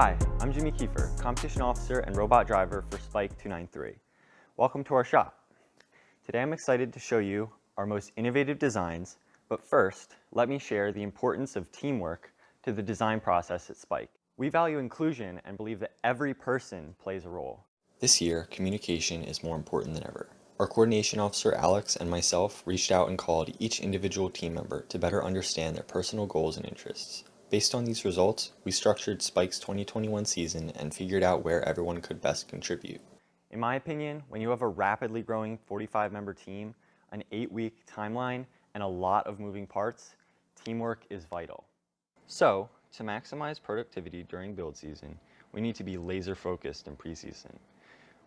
Hi, I'm Jimmy Kiefer, Competition Officer and Robot Driver for Spike 293. Welcome to our shop. Today I'm excited to show you our most innovative designs, but first, let me share the importance of teamwork to the design process at Spike. We value inclusion and believe that every person plays a role. This year, communication is more important than ever. Our coordination officer, Alex, and myself reached out and called each individual team member to better understand their personal goals and interests. Based on these results, we structured Spike's 2021 season and figured out where everyone could best contribute. In my opinion, when you have a rapidly growing 45-member team, an 8-week timeline, and a lot of moving parts, teamwork is vital. So, to maximize productivity during build season, we need to be laser focused in preseason.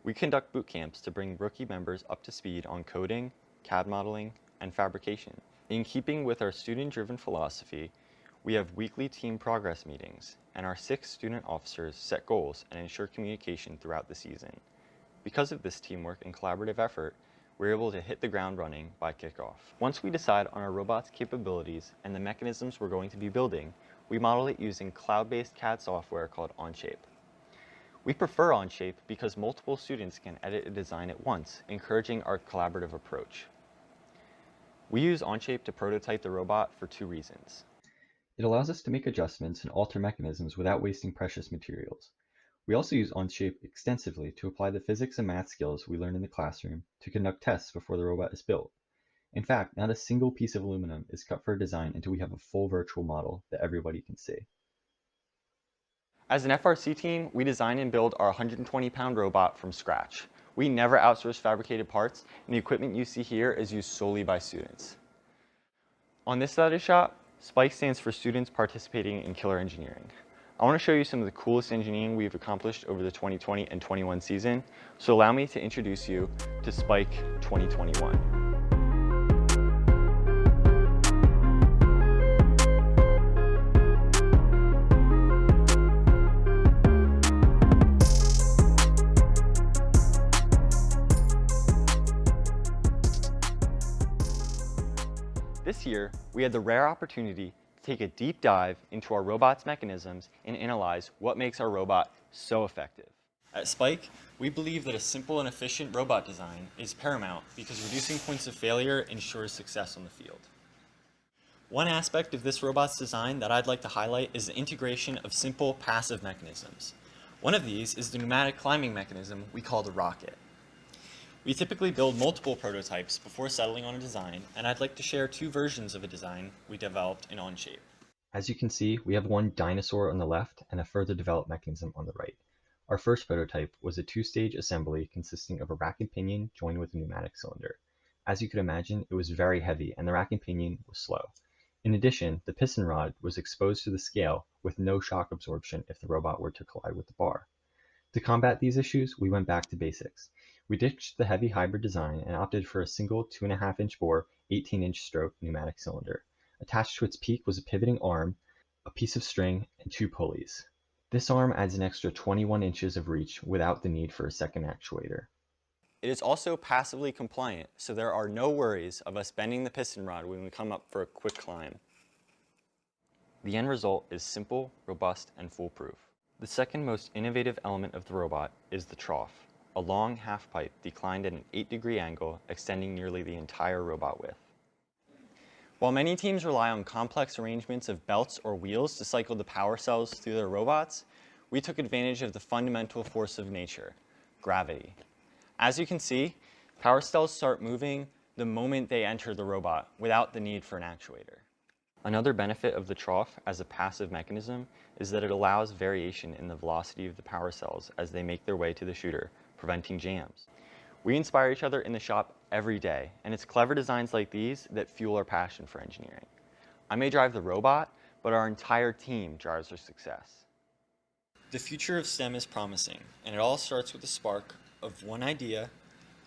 We conduct boot camps to bring rookie members up to speed on coding, CAD modeling, and fabrication. In keeping with our student-driven philosophy, we have weekly team progress meetings, and our 6 student officers set goals and ensure communication throughout the season. Because of this teamwork and collaborative effort, we're able to hit the ground running by kickoff. Once we decide on our robot's capabilities and the mechanisms we're going to be building, we model it using cloud-based CAD software called Onshape. We prefer Onshape because multiple students can edit a design at once, encouraging our collaborative approach. We use Onshape to prototype the robot for 2 reasons. It allows us to make adjustments and alter mechanisms without wasting precious materials. We also use Onshape extensively to apply the physics and math skills we learn in the classroom to conduct tests before the robot is built. In fact, not a single piece of aluminum is cut for a design until we have a full virtual model that everybody can see. As an FRC team, we design and build our 120-pound robot from scratch. We never outsource fabricated parts, and the equipment you see here is used solely by students. On this side of the shop, Spike stands for students participating in killer engineering. I want to show you some of the coolest engineering we've accomplished over the 2020 and 21 season, so allow me to introduce you to Spike 2021. This year, we had the rare opportunity to take a deep dive into our robot's mechanisms and analyze what makes our robot so effective. At Spike, we believe that a simple and efficient robot design is paramount because reducing points of failure ensures success on the field. One aspect of this robot's design that I'd like to highlight is the integration of simple passive mechanisms. One of these is the pneumatic climbing mechanism we call the rocket. We typically build multiple prototypes before settling on a design, and I'd like to share 2 versions of a design we developed in Onshape. As you can see, we have one dinosaur on the left and a further developed mechanism on the right. Our first prototype was a 2-stage assembly consisting of a rack and pinion joined with a pneumatic cylinder. As you could imagine, it was very heavy and the rack and pinion was slow. In addition, the piston rod was exposed to the scale with no shock absorption if the robot were to collide with the bar. To combat these issues, we went back to basics. We ditched the heavy hybrid design and opted for a single 2.5-inch bore, 18-inch stroke pneumatic cylinder. Attached to its peak was a pivoting arm, a piece of string, and 2 pulleys. This arm adds an extra 21 inches of reach without the need for a second actuator. It is also passively compliant, so there are no worries of us bending the piston rod when we come up for a quick climb. The end result is simple, robust, and foolproof. The second most innovative element of the robot is the trough, a long half pipe declined at an 8-degree angle extending nearly the entire robot width. While many teams rely on complex arrangements of belts or wheels to cycle the power cells through their robots, we took advantage of the fundamental force of nature, gravity. As you can see, power cells start moving the moment they enter the robot without the need for an actuator. Another benefit of the trough as a passive mechanism is that it allows variation in the velocity of the power cells as they make their way to the shooter, preventing jams. We inspire each other in the shop every day, and it's clever designs like these that fuel our passion for engineering. I may drive the robot, but our entire team drives our success. The future of STEM is promising, and it all starts with a spark of one idea,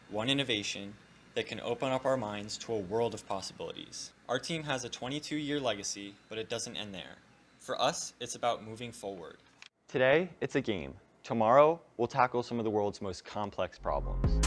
one innovation, that can open up our minds to a world of possibilities. Our team has a 22-year legacy, but it doesn't end there. For us, it's about moving forward. Today, it's a game. Tomorrow, we'll tackle some of the world's most complex problems.